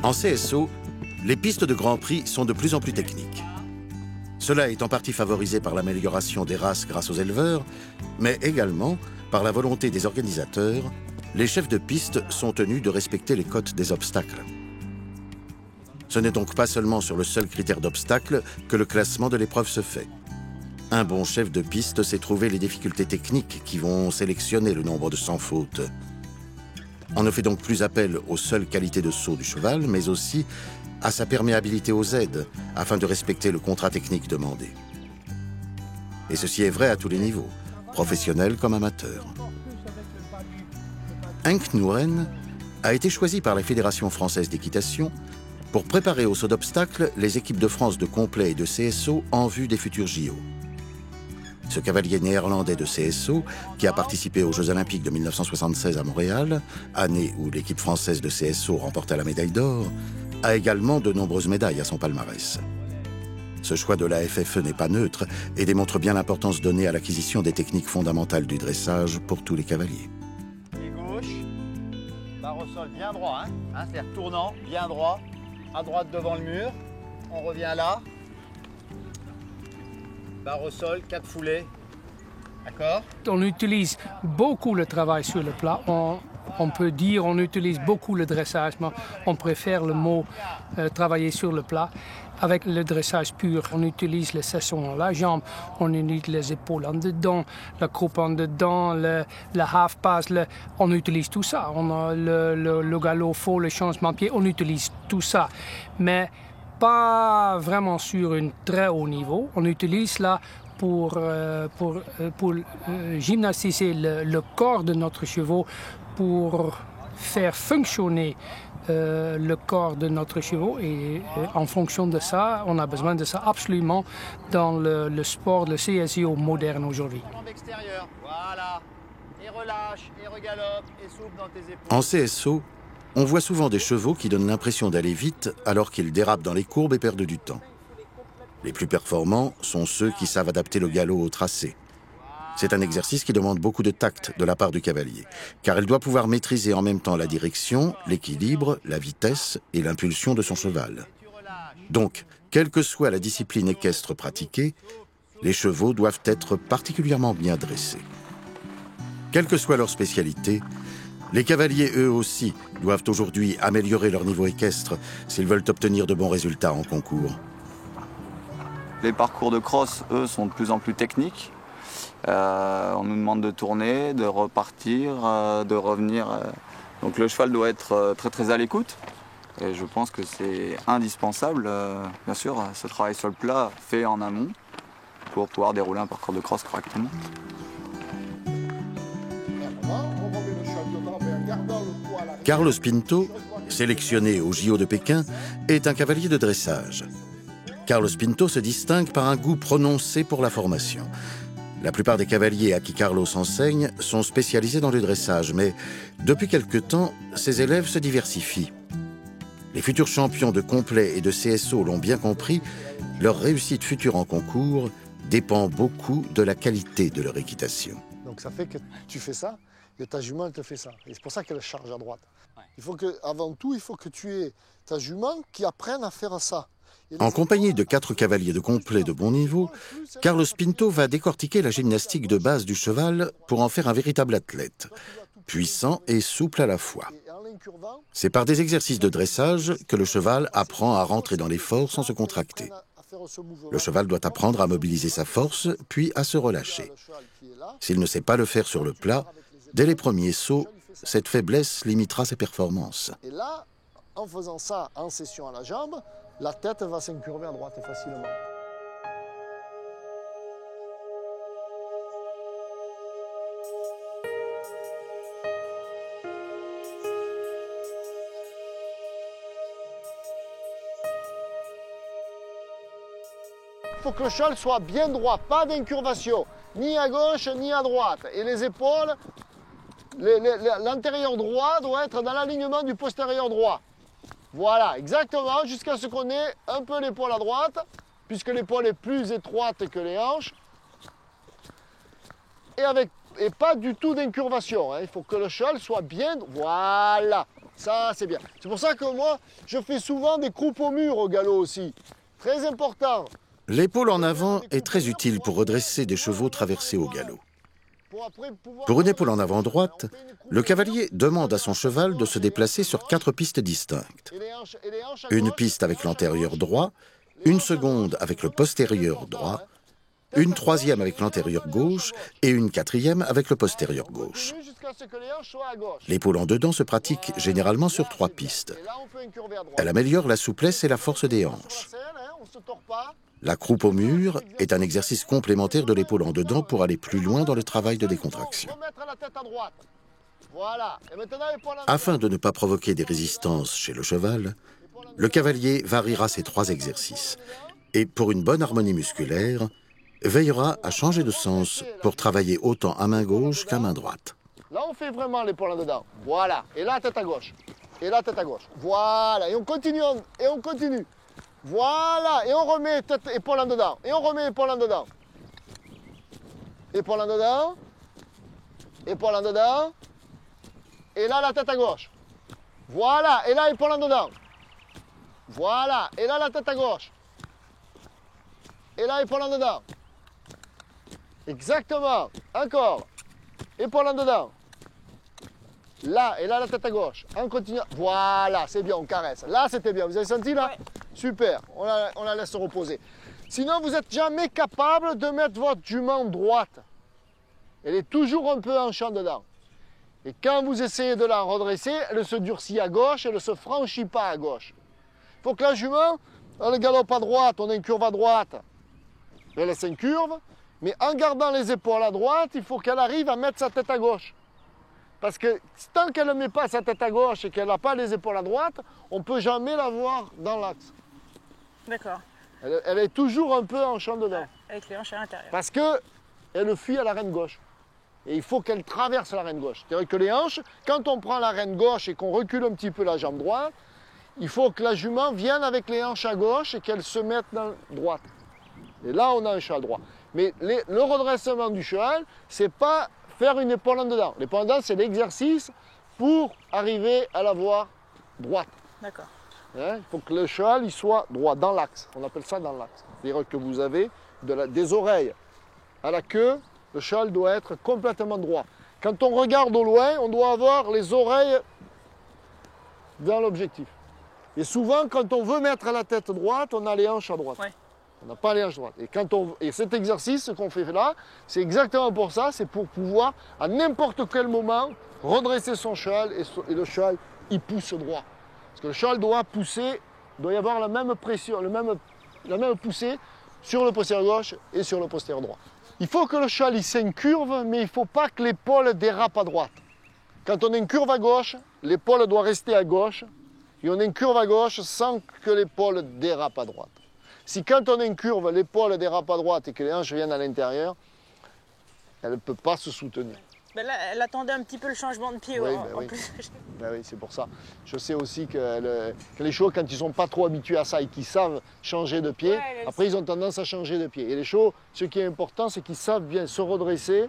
En CSO, les pistes de Grand Prix sont de plus en plus techniques. Cela est en partie favorisé par l'amélioration des races grâce aux éleveurs, mais également par la volonté des organisateurs. Les chefs de piste sont tenus de respecter les cotes des obstacles. Ce n'est donc pas seulement sur le seul critère d'obstacle que le classement de l'épreuve se fait. Un bon chef de piste sait trouver les difficultés techniques qui vont sélectionner le nombre de sans fautes. On ne fait donc plus appel aux seules qualités de saut du cheval, mais aussi à sa perméabilité aux aides, afin de respecter le contrat technique demandé. Et ceci est vrai à tous les niveaux, professionnels comme amateurs. Henk Nouwen a été choisi par la Fédération française d'équitation pour préparer au saut d'obstacles les équipes de France de complet et de CSO en vue des futurs JO. Ce cavalier néerlandais de CSO, qui a participé aux Jeux Olympiques de 1976 à Montréal, année où l'équipe française de CSO remporta la médaille d'or, a également de nombreuses médailles à son palmarès. Ce choix de la FFE n'est pas neutre et démontre bien l'importance donnée à l'acquisition des techniques fondamentales du dressage pour tous les cavaliers. Pied gauche, barre au sol bien droit, c'est-à-dire tournant, bien droit, à droite devant le mur, on revient là, barre au sol, 4 foulées, d'accord? On utilise beaucoup le travail sur le plat. On peut dire on utilise beaucoup le dressage, mais on préfère le mot travailler sur le plat. Avec le dressage pur, on utilise les sessions à la jambe, on utilise les épaules en dedans, la croupe en dedans, le half pass, on utilise tout ça. On a le galop faux, le changement de pied, on utilise tout ça. Mais pas vraiment sur un très haut niveau. On utilise là pour gymnastiser le corps de notre cheval, pour faire fonctionner le corps de notre cheval et en fonction de ça, on a besoin de ça absolument dans le sport, le CSO moderne aujourd'hui. Voilà. Et relâche, et regalope, et souple dans tes épaules. En CSO, on voit souvent des chevaux qui donnent l'impression d'aller vite alors qu'ils dérapent dans les courbes et perdent du temps. Les plus performants sont ceux qui savent adapter le galop au tracé. C'est un exercice qui demande beaucoup de tact de la part du cavalier, car il doit pouvoir maîtriser en même temps la direction, l'équilibre, la vitesse et l'impulsion de son cheval. Donc, quelle que soit la discipline équestre pratiquée, les chevaux doivent être particulièrement bien dressés. Quelle que soit leur spécialité, les cavaliers, eux aussi, doivent aujourd'hui améliorer leur niveau équestre s'ils veulent obtenir de bons résultats en concours. Les parcours de cross, eux, sont de plus en plus techniques. On nous demande de tourner, de repartir, de revenir. Donc le cheval doit être très très à l'écoute. Et je pense que c'est indispensable, bien sûr, ce travail sur le plat fait en amont pour pouvoir dérouler un parcours de cross correctement. Carlos Pinto, sélectionné au JO de Pékin, est un cavalier de dressage. Carlos Pinto se distingue par un goût prononcé pour la formation. La plupart des cavaliers à qui Carlos enseigne sont spécialisés dans le dressage, mais depuis quelque temps, ses élèves se diversifient. Les futurs champions de complet et de CSO l'ont bien compris, leur réussite future en concours dépend beaucoup de la qualité de leur équitation. Donc ça fait que tu fais ça, et ta jument elle te fait ça. Et c'est pour ça qu'elle charge à droite. Il faut que, avant tout, il faut que tu aies ta jument qui apprenne à faire ça. En compagnie de 4 cavaliers de complet de bon niveau, Carlos Pinto va décortiquer la gymnastique de base du cheval pour en faire un véritable athlète, puissant et souple à la fois. C'est par des exercices de dressage que le cheval apprend à rentrer dans l'effort sans se contracter. Le cheval doit apprendre à mobiliser sa force, puis à se relâcher. S'il ne sait pas le faire sur le plat, dès les premiers sauts, cette faiblesse limitera ses performances. Et là, en faisant ça en session à la jambe, la tête va s'incurver à droite facilement. Il faut que le cheval soit bien droit, pas d'incurvation, ni à gauche ni à droite. Et les épaules, l'antérieur droit doit être dans l'alignement du postérieur droit. Voilà, exactement, jusqu'à ce qu'on ait un peu l'épaule à droite, puisque l'épaule est plus étroite que les hanches. Et pas du tout d'incurvation, hein. Il faut que le cheval soit bien... Voilà, Ça, c'est bien. C'est pour ça que moi, je fais souvent des croupes au mur au galop aussi. Très important. L'épaule en avant est très utile pour redresser des chevaux traversés au galop. Pour une épaule en avant droite, le cavalier demande à son cheval de se déplacer sur 4 pistes distinctes. Une piste avec l'antérieur droit, une seconde avec le postérieur droit, une troisième avec l'antérieur gauche et une quatrième avec le postérieur gauche. L'épaule en dedans se pratique généralement sur 3 pistes. Elle améliore la souplesse et la force des hanches. La croupe au mur est un exercice complémentaire de l'épaule en dedans pour aller plus loin dans le travail de décontraction. Afin de ne pas provoquer des résistances chez le cheval, le cavalier variera ces 3 exercices et, pour une bonne harmonie musculaire, veillera à changer de sens pour travailler autant à main gauche qu'à main droite. Là, on fait vraiment l'épaule en dedans. Voilà. Et là, tête à gauche. Et là, tête à gauche. Voilà. Et on continue. Et on continue. Voilà. Et on remet tête, épaule en dedans. Et on remet épaule en dedans. Épaule en dedans. Épaule en dedans. Et là, la tête à gauche. Voilà. Et là, épaule en dedans. Voilà. Et là, la tête à gauche. Et là, épaule en dedans. Exactement. Encore. Épaule en dedans. Là, et là, la tête à gauche. En continuant. Voilà, c'est bien, on caresse. Là, c'était bien. Vous avez senti, là? Ouais. Super. On la laisse se reposer. Sinon, vous n'êtes jamais capable de mettre votre jument droite. Elle est toujours un peu en champ dedans. Et quand vous essayez de la redresser, elle se durcit à gauche, elle ne se franchit pas à gauche. Il faut que la jument, elle galope à droite, on a une curve à droite. Elle laisse une curve. Mais en gardant les épaules à droite, il faut qu'elle arrive à mettre sa tête à gauche. Parce que tant qu'elle ne met pas sa tête à gauche et qu'elle n'a pas les épaules à droite, on ne peut jamais la voir dans l'axe. D'accord. Elle est toujours un peu en champ dedans. Avec les hanches à l'intérieur. Parce qu'elle fuit à la reine gauche. Et il faut qu'elle traverse la reine gauche. C'est-à-dire que les hanches, quand on prend la reine gauche et qu'on recule un petit peu la jambe droite, il faut que la jument vienne avec les hanches à gauche et qu'elle se mette dans droite. Et là, on a un cheval droit. Mais le redressement du cheval, ce n'est pas faire une épaule en dedans. L'épaule en dedans, c'est l'exercice pour arriver à la voir droite. D'accord. Hein, il faut que le cheval il soit droit, dans l'axe. On appelle ça dans l'axe. C'est-à-dire que vous avez des oreilles à la queue, le cheval doit être complètement droit. Quand on regarde au loin, on doit avoir les oreilles dans l'objectif. Et souvent, quand on veut mettre la tête droite, on a les hanches à droite. Ouais. On n'a pas les hanches droites. Et cet exercice qu'on fait là, c'est exactement pour ça, c'est pour pouvoir, à n'importe quel moment, redresser son cheval et le cheval, il pousse droit. Parce que le cheval doit pousser, il doit y avoir la même pression, la même poussée sur le postérieur gauche et sur le postérieur droit. Il faut que le cheval il s'incurve, mais il ne faut pas que l'épaule dérape à droite. Quand on a une curve à gauche, l'épaule doit rester à gauche, et on a une curve à gauche sans que l'épaule dérape à droite. Si quand on a une curve, l'épaule dérape à droite et que les hanches viennent à l'intérieur, elle ne peut pas se soutenir. Ben là, elle attendait un petit peu le changement de pied. Oui, en oui. plus. Ben oui, c'est pour ça. Je sais aussi que les chevaux, quand ils ne sont pas trop habitués à ça et qu'ils savent changer de pied, après ils ont tendance à changer de pied. Et les chevaux, ce qui est important, c'est qu'ils savent bien se redresser,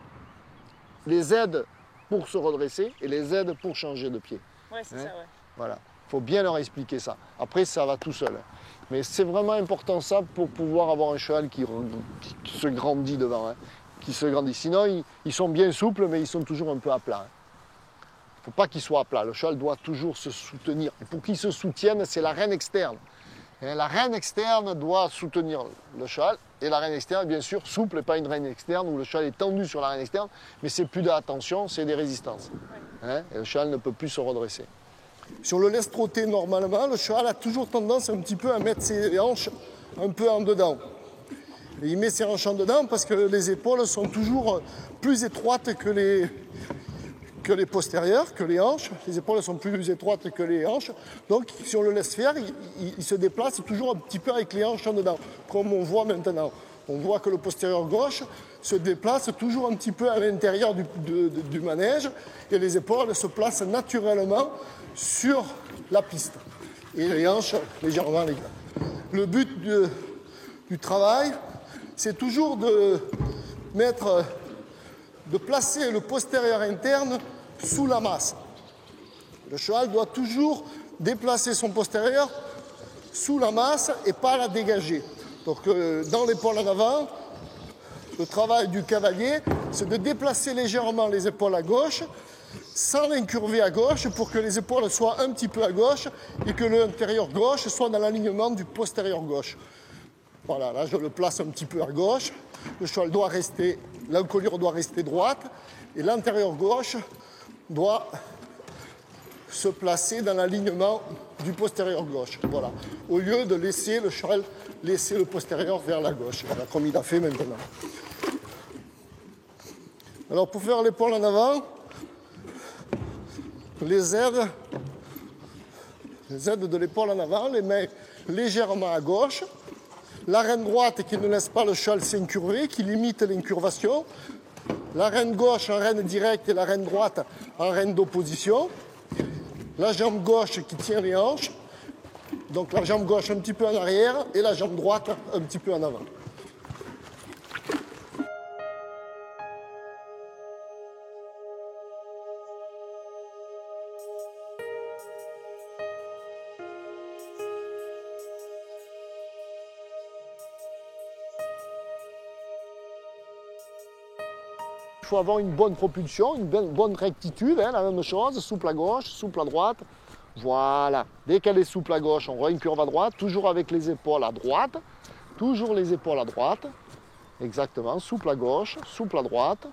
les aides pour se redresser et les aides pour changer de pied. Oui, c'est ça, ouais. Voilà. Il faut bien leur expliquer ça. Après, ça va tout seul. Mais c'est vraiment important ça pour pouvoir avoir un cheval qui se grandit devant, hein, qui se grandit. Sinon, ils sont bien souples, mais ils sont toujours un peu à plat. Il ne faut pas qu'ils soient à plat. Le cheval doit toujours se soutenir. Et pour qu'il se soutienne, c'est la reine externe. Et la reine externe doit soutenir le cheval. Et la reine externe, bien sûr, souple, et pas une reine externe où le cheval est tendu sur la reine externe, mais c'est plus de la tension, c'est des résistances. Hein, et le cheval ne peut plus se redresser. Si on le laisse trotter normalement, le cheval a toujours tendance un petit peu à mettre ses hanches un peu en dedans. Et il met ses hanches en dedans parce que les épaules sont toujours plus étroites que les postérieures, que les hanches. Les épaules sont plus étroites que les hanches. Donc si on le laisse faire, il se déplace toujours un petit peu avec les hanches en dedans, comme on voit maintenant. On voit que le postérieur gauche se déplace toujours un petit peu à l'intérieur du manège et les épaules se placent naturellement sur la piste et les hanches légèrement légères. Le but du travail, c'est toujours de placer le postérieur interne sous la masse. Le cheval doit toujours déplacer son postérieur sous la masse et pas la dégager. Donc dans l'épaule en avant, le travail du cavalier, c'est de déplacer légèrement les épaules à gauche, sans l'incurver à gauche, pour que les épaules soient un petit peu à gauche et que l'intérieur gauche soit dans l'alignement du postérieur gauche. Voilà, là je le place un petit peu à gauche. Le cheval doit rester, l'encolure doit rester droite et l'intérieur gauche doit se placer dans l'alignement du postérieur gauche. Voilà. Au lieu de laisser le cheval laisser le postérieur vers la gauche, voilà, comme il a fait maintenant. Alors pour faire l'épaule en avant, les aides de l'épaule en avant, les mains légèrement à gauche, l'arène droite qui ne laisse pas le cheval s'incurver, qui limite l'incurvation, l'arène gauche en reine directe et l'arène droite en reine d'opposition, la jambe gauche qui tient les hanches, donc la jambe gauche un petit peu en arrière et la jambe droite un petit peu en avant. Il faut avoir une bonne propulsion, une bonne rectitude, hein, la même chose, souple à gauche, souple à droite. Voilà. Dès qu'elle est souple à gauche, on reincurve à droite, toujours avec les épaules à droite. Toujours les épaules à droite. Exactement, souple à gauche, souple à droite.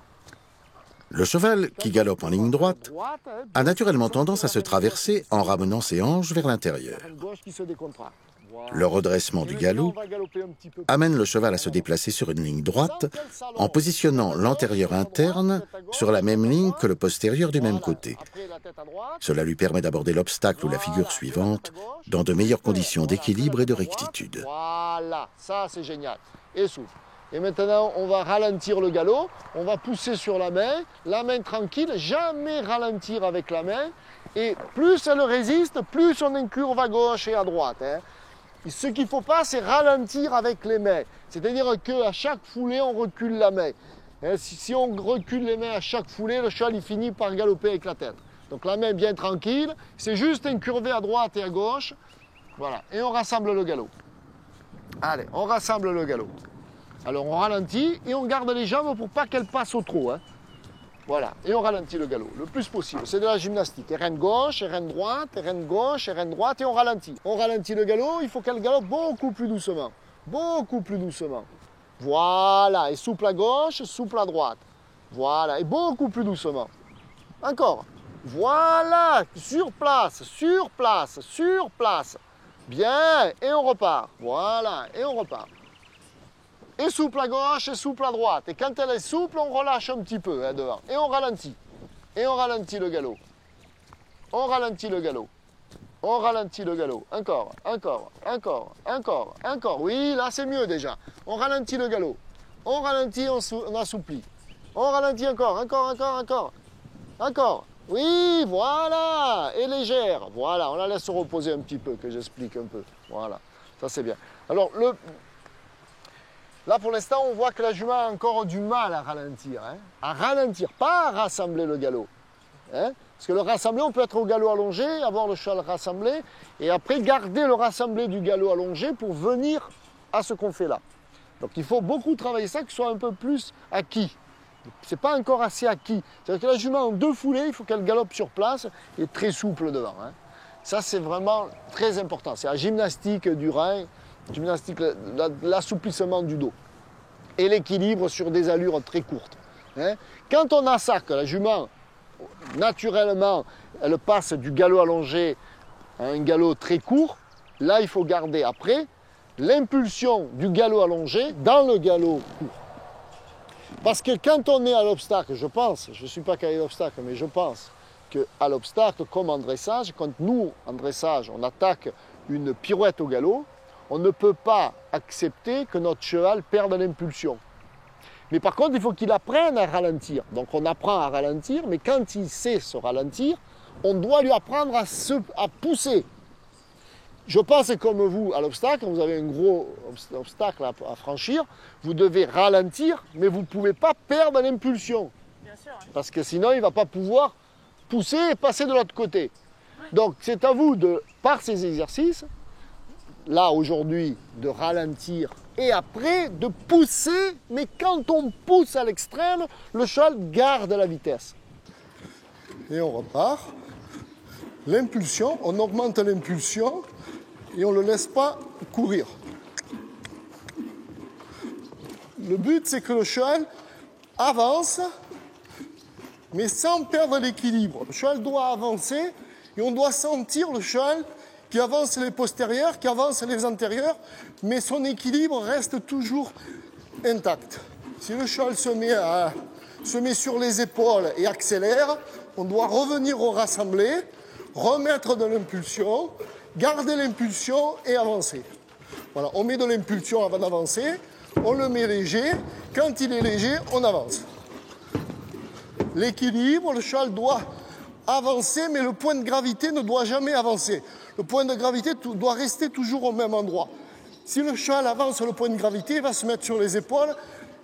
Le cheval, qui galope en ligne droite, a naturellement tendance à se traverser en ramenant ses hanches vers l'intérieur. Le redressement du galop amène le cheval à se déplacer sur une ligne droite en positionnant l'antérieur interne sur la même ligne que le postérieur du même côté. Cela lui permet d'aborder l'obstacle ou la figure suivante dans de meilleures conditions d'équilibre et de rectitude. Voilà, ça c'est génial. Et souffle. Et maintenant, on va ralentir le galop, on va pousser sur la main tranquille, jamais ralentir avec la main. Et plus elle résiste, plus on incurve à gauche et à droite. Hein. Et ce qu'il ne faut pas, c'est ralentir avec les mains. C'est-à-dire qu'à chaque foulée, on recule la main. Hein, si on recule les mains à chaque foulée, le cheval il finit par galoper avec la tête. Donc la main bien tranquille, c'est juste incurver à droite et à gauche. Voilà, et on rassemble le galop. Allez, on rassemble le galop. Alors on ralentit et on garde les jambes pour pas qu'elles passent au trot. Hein. Voilà, et on ralentit le galop le plus possible. C'est de la gymnastique. Et reine gauche, et reine droite, et reine gauche, et reine droite, et on ralentit. On ralentit le galop, il faut qu'elle galope beaucoup plus doucement. Beaucoup plus doucement. Voilà, et souple à gauche, souple à droite. Voilà, et beaucoup plus doucement. Encore. Voilà, sur place, sur place, sur place. Bien, et on repart. Voilà, et on repart. Et souple à gauche et souple à droite. Et quand elle est souple, on relâche un petit peu hein, devant. Et on ralentit. Et on ralentit le galop. On ralentit le galop. On ralentit le galop. Encore, encore, encore, encore, encore. Oui, là c'est mieux déjà. On ralentit le galop. On ralentit, on assouplit. On ralentit encore, encore, encore, encore. Encore. Oui, voilà. Et légère. Voilà, on la laisse se reposer un petit peu, que j'explique un peu. Voilà, ça c'est bien. Alors, là, pour l'instant, on voit que la jument a encore du mal à ralentir. Hein. À ralentir, pas à rassembler le galop. Hein. Parce que le rassembler, on peut être au galop allongé, avoir le cheval rassemblé, et après garder le rassemblé du galop allongé pour venir à ce qu'on fait là. Donc il faut beaucoup travailler ça, que ce soit un peu plus acquis. Ce n'est pas encore assez acquis. C'est-à-dire que la jument, en 2 foulées, il faut qu'elle galope sur place et très souple devant. Hein. Ça, c'est vraiment très important. C'est la gymnastique du rein, gymnastique, l'assouplissement du dos et l'équilibre sur des allures très courtes. Hein. Quand on a ça, que la jument, naturellement, elle passe du galop allongé à un galop très court, là, il faut garder après l'impulsion du galop allongé dans le galop court. Parce que quand on est à l'obstacle, je pense, je ne suis pas calé d'obstacle, mais je pense qu'à l'obstacle, comme en dressage, quand nous, en dressage, on attaque une pirouette au galop, on ne peut pas accepter que notre cheval perde l'impulsion. Mais par contre, il faut qu'il apprenne à ralentir. Donc on apprend à ralentir, mais quand il sait se ralentir, on doit lui apprendre à pousser. Je pense comme vous, à l'obstacle, vous avez un gros obstacle à franchir, vous devez ralentir, mais vous ne pouvez pas perdre l'impulsion. Bien sûr. Parce que sinon, il ne va pas pouvoir pousser et passer de l'autre côté. Donc c'est à vous, par ces exercices, là aujourd'hui, de ralentir et après de pousser, mais quand on pousse à l'extrême, le cheval garde la vitesse. Et on repart. L'impulsion, on augmente l'impulsion et on ne le laisse pas courir. Le but, c'est que le cheval avance, mais sans perdre l'équilibre. Le cheval doit avancer et on doit sentir le cheval qui avance les postérieurs, qui avance les antérieurs, mais son équilibre reste toujours intact. Si le cheval se met sur les épaules et accélère, on doit revenir au rassemblé, remettre de l'impulsion, garder l'impulsion et avancer. Voilà, on met de l'impulsion avant d'avancer, on le met léger, quand il est léger, on avance. L'équilibre, le cheval doit avancer, mais le point de gravité ne doit jamais avancer. Le point de gravité doit rester toujours au même endroit. Si le cheval avance le point de gravité, il va se mettre sur les épaules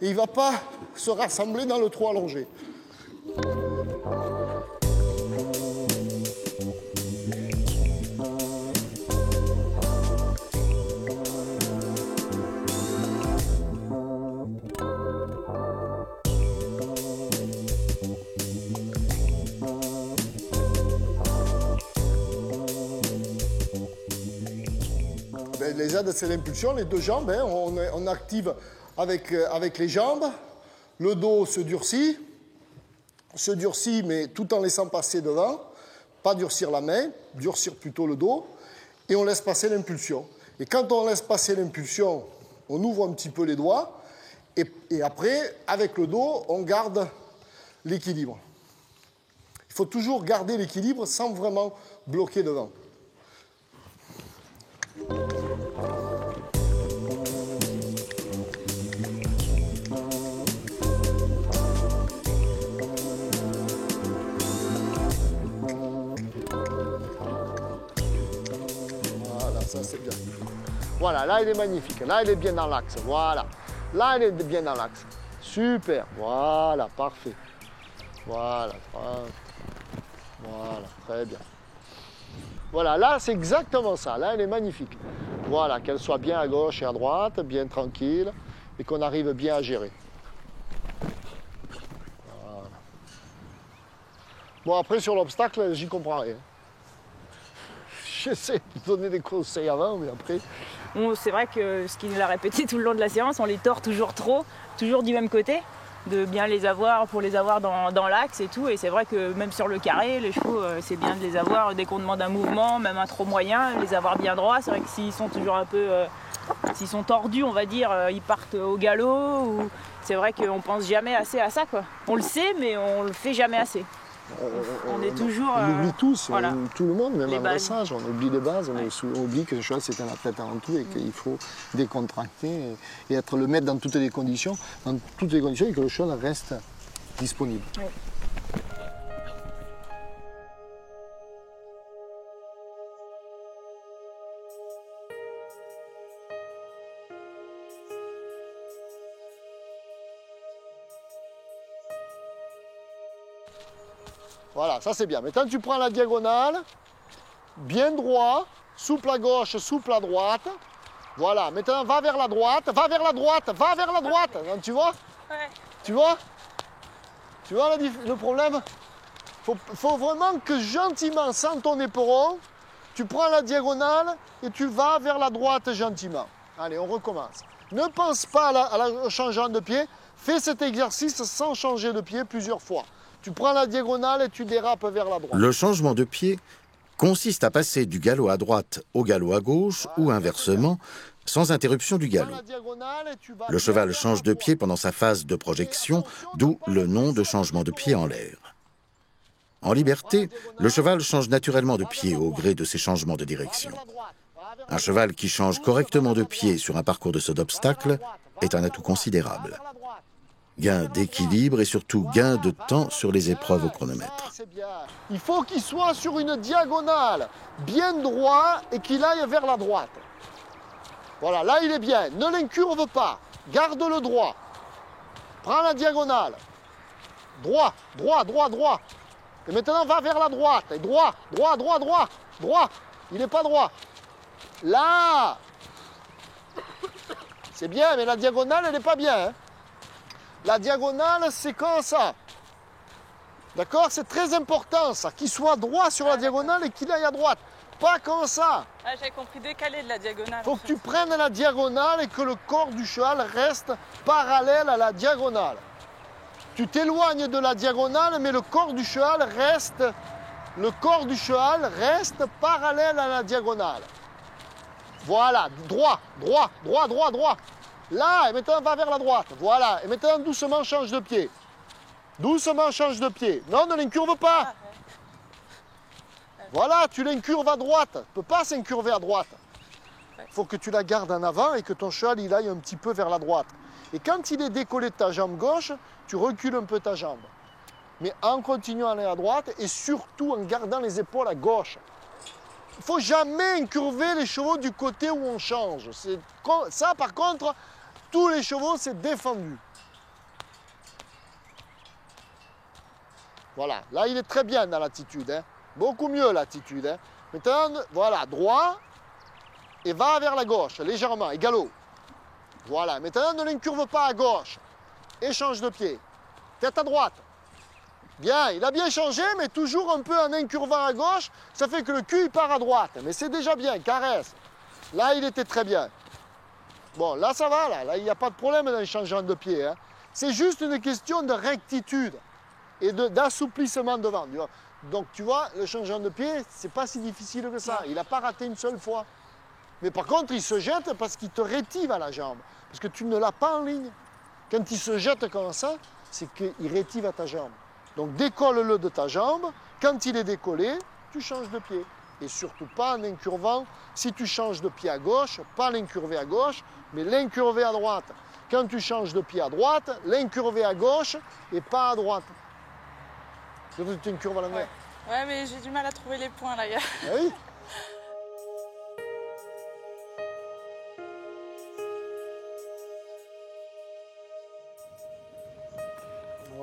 et il ne va pas se rassembler dans le trot allongé. Les aides, c'est l'impulsion, les deux jambes, hein, on active avec les jambes, le dos se durcit, mais tout en laissant passer devant, pas durcir la main, durcir plutôt le dos, et on laisse passer l'impulsion. Et quand on laisse passer l'impulsion, on ouvre un petit peu les doigts, et après, avec le dos, on garde l'équilibre. Il faut toujours garder l'équilibre sans vraiment bloquer devant. Ça, c'est bien. Voilà, là, il est magnifique. Là, il est bien dans l'axe. Voilà. Là, il est bien dans l'axe. Super. Voilà, parfait. Voilà. Voilà, très bien. Voilà, là, c'est exactement ça. Là, elle est magnifique. Voilà, qu'elle soit bien à gauche et à droite, bien tranquille, et qu'on arrive bien à gérer. Voilà. Bon, après, sur l'obstacle, j'y comprends rien. J'essaie de donner des conseils avant, mais après... C'est vrai que ce qu'il nous a répété tout le long de la séance, on les tord toujours trop, toujours du même côté, de bien les avoir, pour les avoir dans l'axe et tout. Et c'est vrai que même sur le carré, les chevaux, c'est bien de les avoir dès qu'on demande un mouvement, même un trop moyen, les avoir bien droits. C'est vrai que s'ils sont toujours un peu... s'ils sont tordus, on va dire, ils partent au galop. Ou... C'est vrai qu'on pense jamais assez à ça, quoi. On le sait, mais on le fait jamais assez. On est toujours... On oublie tous, voilà. Tout le monde, même Les en dressage, on oublie les bases, on oublie que le cheval c'est un athlète avant tout et qu'il faut décontracter et être le maître dans toutes les conditions, et que le cheval reste disponible. Oui. Voilà, ça c'est bien. Maintenant tu prends la diagonale, bien droit, souple à gauche, souple à droite. Voilà, maintenant va vers la droite, va vers la droite, va vers la droite. Tu vois? Ouais. Tu vois? Tu vois le problème? Faut vraiment que gentiment, sans ton éperon, tu prends la diagonale et tu vas vers la droite gentiment. Allez, on recommence. Ne pense pas au changeant de pied. Fais cet exercice sans changer de pied plusieurs fois. Tu prends la diagonale et tu dérapes vers la droite. Le changement de pied consiste à passer du galop à droite au galop à gauche ou inversement, sans interruption du galop. Le cheval change de pied pendant sa phase de projection, d'où le nom de changement de pied en l'air. En liberté, le cheval change naturellement de pied au gré de ses changements de direction. Un cheval qui change correctement de pied sur un parcours de saut d'obstacle est un atout considérable. Gain d'équilibre et surtout gain de temps sur les épreuves au chronomètre. Il faut qu'il soit sur une diagonale, bien droit et qu'il aille vers la droite. Voilà, là il est bien. Ne l'incurve pas. Garde le droit. Prends la diagonale. Droit, droit, droit, droit. Et maintenant, va vers la droite. Et droit, droit, droit, droit, droit. Il n'est pas droit. Là. C'est bien, mais la diagonale, elle n'est pas bien. Hein. La diagonale, c'est comme ça. D'accord? C'est très important, ça. Qu'il soit droit sur la diagonale et qu'il aille à droite. Pas comme ça. Ah, j'avais compris décalé de la diagonale. Il faut que tu prennes la diagonale et que le corps du cheval reste parallèle à la diagonale. Tu t'éloignes de la diagonale, mais le corps du cheval reste parallèle à la diagonale. Voilà, droit, droit, droit, droit, droit. Là, et maintenant, va vers la droite. Voilà, et maintenant, doucement, change de pied. Doucement, change de pied. Non, ne l'incurve pas. Voilà, tu l'incurves à droite. Tu ne peux pas s'incurver à droite. Il faut que tu la gardes en avant et que ton cheval il aille un petit peu vers la droite. Et quand il est décollé de ta jambe gauche, tu recules un peu ta jambe. Mais en continuant à aller à droite et surtout en gardant les épaules à gauche. Il ne faut jamais incurver les chevaux du côté où on change. Ça, par contre, tous les chevaux, c'est défendu. Voilà, là, il est très bien dans l'attitude. Hein. Beaucoup mieux l'attitude. Hein. Maintenant, voilà, droit et va vers la gauche, légèrement, et galop. Voilà, maintenant, ne l'incurve pas à gauche. Et change de pied. Tête à droite. Bien, il a bien changé, mais toujours un peu en incurvant à gauche, ça fait que le cul il part à droite. Mais c'est déjà bien, caresse. Là, il était très bien. Bon, là, ça va, là il n'y a pas de problème dans le changement de pied. Hein. C'est juste une question de rectitude et d'assouplissement devant. Donc, tu vois, le changement de pied, c'est pas si difficile que ça. Il n'a pas raté une seule fois. Mais par contre, il se jette parce qu'il te rétive à la jambe. Parce que tu ne l'as pas en ligne. Quand il se jette comme ça, c'est qu'il rétive à ta jambe. Donc décolle-le de ta jambe. Quand il est décollé, tu changes de pied. Et surtout pas en incurvant. Si tu changes de pied à gauche, pas l'incurver à gauche, mais l'incurver à droite. Quand tu changes de pied à droite, l'incurver à gauche et pas à droite. Tu t'incurves à l'envers. Ouais, mais j'ai du mal à trouver les points là. Ah oui.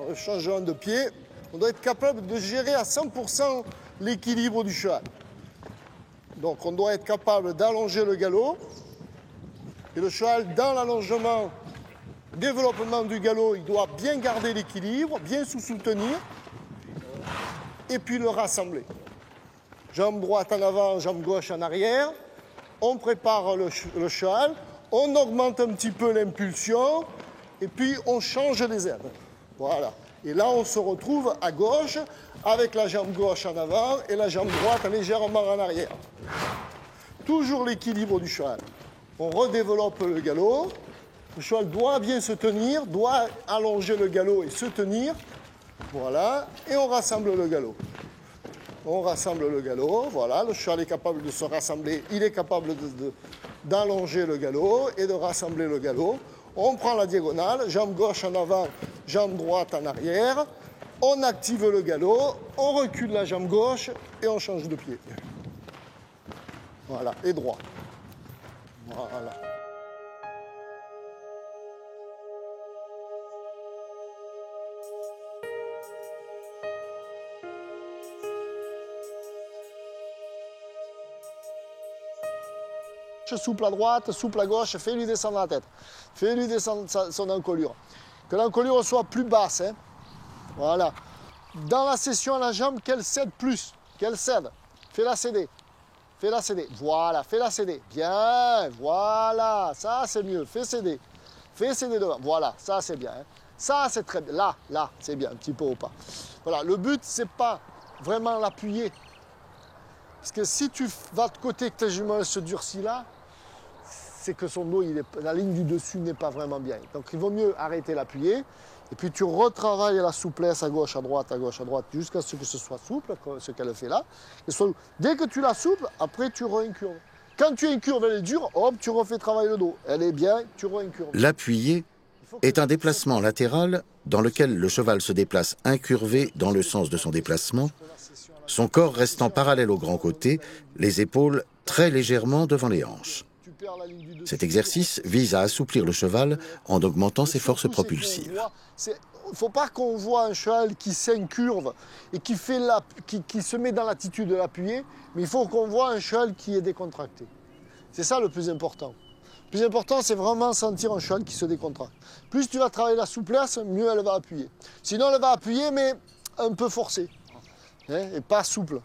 Le changement de pied, on doit être capable de gérer à 100% l'équilibre du cheval. Donc on doit être capable d'allonger le galop. Et le cheval, dans l'allongement, développement du galop, il doit bien garder l'équilibre, bien sous-soutenir. Et puis le rassembler. Jambe droite en avant, jambe gauche en arrière. On prépare le cheval, on augmente un petit peu l'impulsion. Et puis on change les aides. Voilà. Et là, on se retrouve à gauche avec la jambe gauche en avant et la jambe droite légèrement en arrière. Toujours l'équilibre du cheval. On redéveloppe le galop. Le cheval doit bien se tenir, doit allonger le galop et se tenir. Voilà. Et on rassemble le galop. On rassemble le galop. Voilà. Le cheval est capable de se rassembler. Il est capable d'allonger le galop et de rassembler le galop. On prend la diagonale, jambe gauche en avant, jambe droite en arrière. On active le galop, on recule la jambe gauche et on change de pied. Voilà, et droit. Voilà. Souple à droite, souple à gauche, fais-lui descendre la tête. Fais-lui descendre son encolure. Que l'encolure soit plus basse. Hein. Voilà. Dans la session à la jambe, qu'elle cède plus. Qu'elle cède. Fais-la céder. Fais-la céder. Voilà, fais-la céder. Bien, voilà. Ça, c'est mieux. Fais céder. Fais céder devant. Voilà, ça, c'est bien. Hein. Ça, c'est très bien. Là, c'est bien. Un petit peu au pas. Voilà, le but, c'est pas vraiment l'appuyer. Parce que si tu vas de côté que ta jument se durcit là, c'est que son dos, la ligne du dessus n'est pas vraiment bien. Donc il vaut mieux arrêter l'appuyer. Et puis tu retravailles la souplesse à gauche, à droite, jusqu'à ce que ce soit souple, ce qu'elle fait là. Dès que tu la souples, après tu re-incurves. Quand tu incurves, elle est dure, hop, tu refais travailler le dos. Elle est bien, tu re-incurves. L'appuyer est un déplacement latéral dans lequel le cheval se déplace incurvé dans le sens de son déplacement, son corps restant parallèle au grand côté, les épaules très légèrement devant les hanches. Cet exercice vise à assouplir le cheval en augmentant ses forces propulsives. C'est faut pas qu'on voit un cheval qui s'incurve et qui se met dans l'attitude de l'appuyer, mais il faut qu'on voit un cheval qui est décontracté. C'est ça le plus important. Le plus important, c'est vraiment sentir un cheval qui se décontracte. Plus tu vas travailler la souplesse, mieux elle va appuyer. Sinon, elle va appuyer, mais un peu forcée, hein, et pas souple.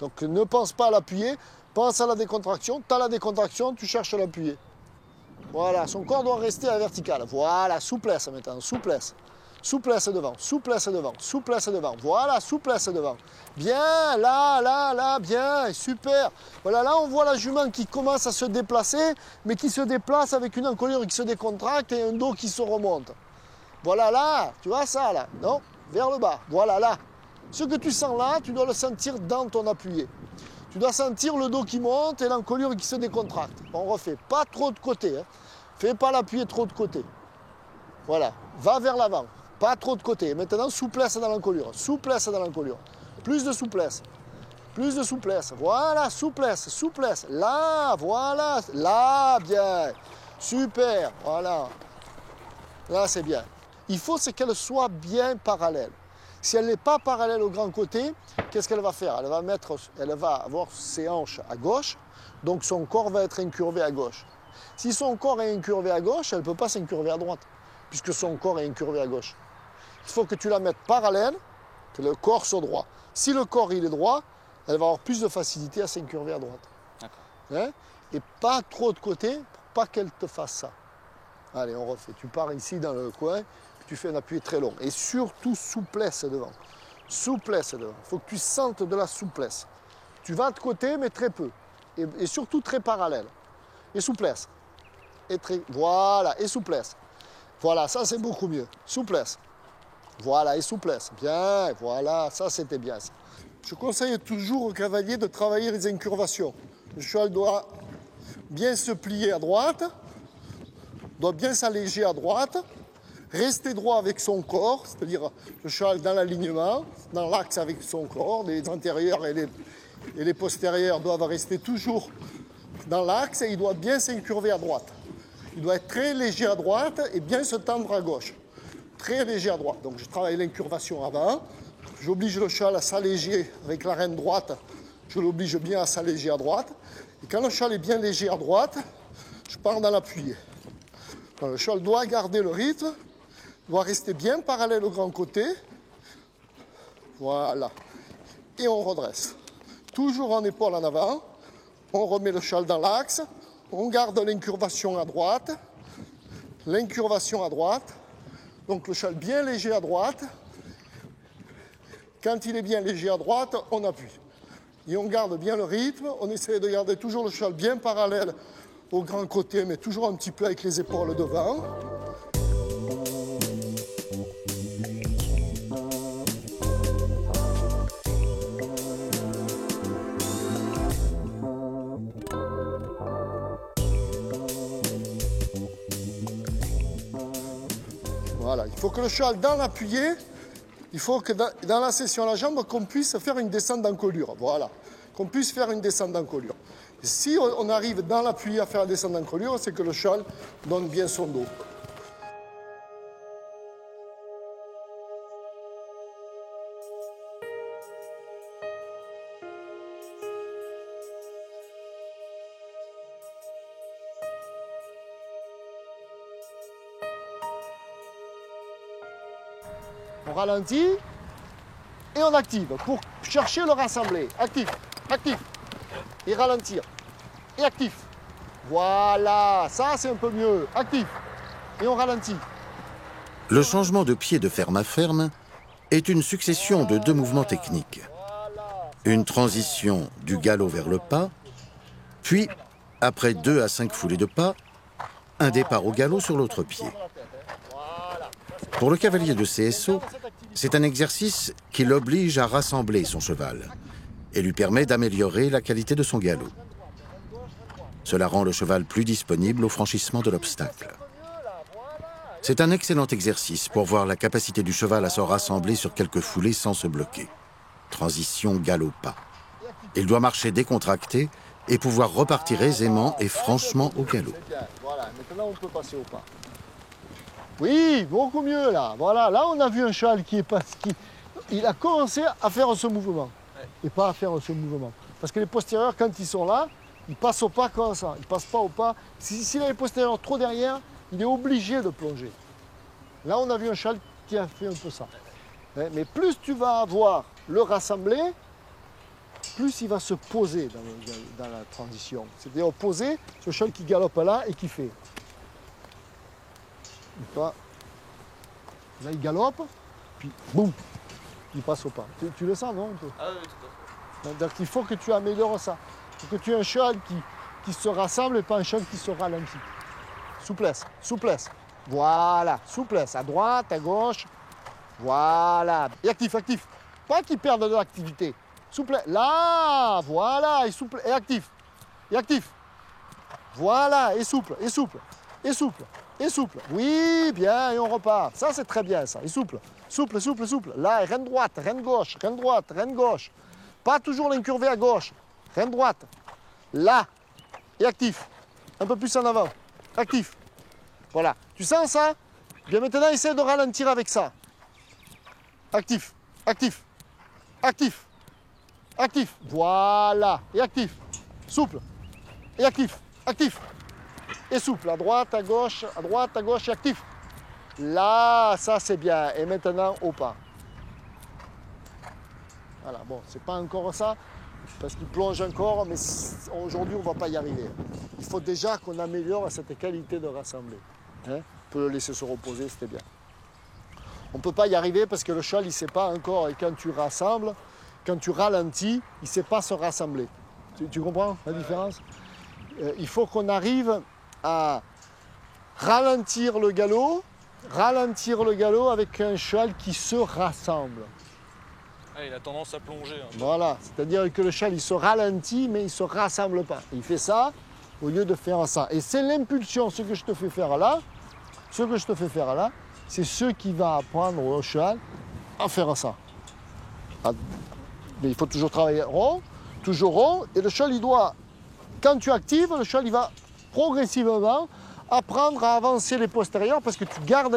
Donc ne pense pas à l'appuyer, pense à la décontraction. Tu as la décontraction, tu cherches à l'appuyer. Voilà, son corps doit rester à la verticale. Voilà, souplesse maintenant, souplesse. Souplesse devant, souplesse devant, souplesse devant. Voilà, souplesse devant. Bien, là, bien, super. Voilà, là on voit la jument qui commence à se déplacer, mais qui se déplace avec une encolure qui se décontracte et un dos qui se remonte. Voilà là, tu vois ça là, non? Vers le bas, voilà là. Ce que tu sens là, tu dois le sentir dans ton appuyé. Tu dois sentir le dos qui monte et l'encolure qui se décontracte. On refait, pas trop de côté. Hein. Fais pas l'appuyer trop de côté. Voilà, va vers l'avant. Pas trop de côté. Maintenant, souplesse dans l'encolure. Souplesse dans l'encolure. Plus de souplesse. Plus de souplesse. Voilà, souplesse, souplesse. Là, voilà. Là, bien. Super. Voilà. Là, c'est bien. Il faut c'est qu'elle soit bien parallèle. Si elle n'est pas parallèle au grand côté, qu'est-ce qu'elle va faire? Elle va avoir ses hanches à gauche, donc son corps va être incurvé à gauche. Si son corps est incurvé à gauche, elle ne peut pas s'incurver à droite, puisque son corps est incurvé à gauche. Il faut que tu la mettes parallèle, que le corps soit droit. Si le corps il est droit, elle va avoir plus de facilité à s'incurver à droite. Hein? Et pas trop de côté, pour pas qu'elle te fasse ça. Allez, on refait. Tu pars ici dans le coin, tu fais un appui très long. Et surtout, souplesse devant. Souplesse devant. Il faut que tu sentes de la souplesse. Tu vas de côté, mais très peu. Et surtout très parallèle. Et souplesse. Voilà, et souplesse. Voilà, ça c'est beaucoup mieux. Souplesse. Voilà, et souplesse. Bien, voilà, ça c'était bien. Ça. Je conseille toujours au cavalier de travailler les incurvations. Le cheval doit bien se plier à droite, doit bien s'alléger à droite, rester droit avec son corps, c'est-à-dire le cheval dans l'alignement, dans l'axe avec son corps, les antérieurs et les postérieurs doivent rester toujours dans l'axe et il doit bien s'incurver à droite. Il doit être très léger à droite et bien se tendre à gauche. Très léger à droite. Donc je travaille l'incurvation avant, j'oblige le cheval à s'alléger avec la reine droite, je l'oblige bien à s'alléger à droite. Et quand le cheval est bien léger à droite, je pars dans l'appuyé. Le cheval doit garder le rythme, doit rester bien parallèle au grand côté. Voilà. Et on redresse. Toujours en épaule en avant. On remet le cheval dans l'axe. On garde l'incurvation à droite. L'incurvation à droite. Donc le cheval bien léger à droite. Quand il est bien léger à droite, on appuie. Et on garde bien le rythme. On essaie de garder toujours le cheval bien parallèle au grand côté, mais toujours un petit peu avec les épaules devant. Voilà, il faut que le cheval, dans l'appuyé, il faut que dans la session à la jambe, qu'on puisse faire une descente d'encolure. Voilà, qu'on puisse faire une descente d'encolure. Si on arrive dans l'appui à faire la descente d'encolure, c'est que le cheval donne bien son dos. On ralentit et on active pour chercher le rassembler. Actif, actif. Et ralentir. Et actif. Voilà, ça c'est un peu mieux. Actif. Et on ralentit. Le changement de pied de ferme à ferme est une succession de deux mouvements techniques. Une transition du galop vers le pas, puis, après 2 à 5 foulées de pas, un départ au galop sur l'autre pied. Pour le cavalier de CSO, c'est un exercice qui l'oblige à rassembler son cheval et lui permet d'améliorer la qualité de son galop. Cela rend le cheval plus disponible au franchissement de l'obstacle. C'est un excellent exercice pour voir la capacité du cheval à se rassembler sur quelques foulées sans se bloquer. Transition galop-pas. Il doit marcher décontracté et pouvoir repartir aisément et franchement au galop. Voilà, maintenant on peut passer au pas. Oui, beaucoup mieux là. Voilà, là on a vu un cheval il a commencé à faire ce mouvement. Et pas à faire ce mouvement. Parce que les postérieurs, quand ils sont là, ils passent au pas comme ça. Ils ne passent pas au pas. S'il a les postérieurs trop derrière, il est obligé de plonger. Là, on a vu un cheval qui a fait un peu ça. Mais plus tu vas avoir le rassemblé, plus il va se poser dans la transition. C'est-à-dire poser ce cheval qui galope là et qui fait. Là, il galope, puis boum, il passe au pas. Tu le sens, non? Ah oui, tout à fait. Donc il faut que tu améliores ça. Il faut que tu aies un cheval qui se rassemble et pas un cheval qui se ralentit. Souplesse, souplesse. Voilà, souplesse. À droite, à gauche. Voilà. Et actif, actif. Pas qu'il perde de l'activité. Souplesse. Là, voilà, et souple, et actif. Et actif. Voilà, et souple, et souple, et souple, et souple. Oui, bien, et on repart. Ça, c'est très bien, ça. Et souple. Souple, souple, souple. Là, et reine droite, reine gauche, reine droite, reine gauche. Pas toujours l'incurver à gauche. Reine droite. Là. Et actif. Un peu plus en avant. Actif. Voilà. Tu sens ça? Bien, maintenant, essaie de ralentir avec ça. Actif. Actif. Actif. Actif. Voilà. Et actif. Souple. Et actif. Actif. Et souple. À droite, à gauche, et actif. Là, ça c'est bien. Et maintenant, au pas. Voilà, bon, c'est pas encore ça, parce qu'il plonge encore, mais aujourd'hui, on ne va pas y arriver. Il faut déjà qu'on améliore cette qualité de rassembler. Hein? On peut le laisser se reposer, c'était bien. On ne peut pas y arriver parce que le cheval, il ne sait pas encore, et quand tu rassembles, quand tu ralentis, il ne sait pas se rassembler. Tu comprends la différence? Il faut qu'on arrive à ralentir le galop avec un cheval qui se rassemble. Ah, il a tendance à plonger. Hein. Voilà, c'est-à-dire que le cheval, il se ralentit, mais il ne se rassemble pas. Il fait ça au lieu de faire ça. Et c'est l'impulsion, ce que je te fais faire là, c'est ce qui va apprendre au cheval à faire ça. Mais il faut toujours travailler rond, et le cheval, il doit, quand tu actives, le cheval, il va progressivement apprendre à avancer les postérieurs parce que tu gardes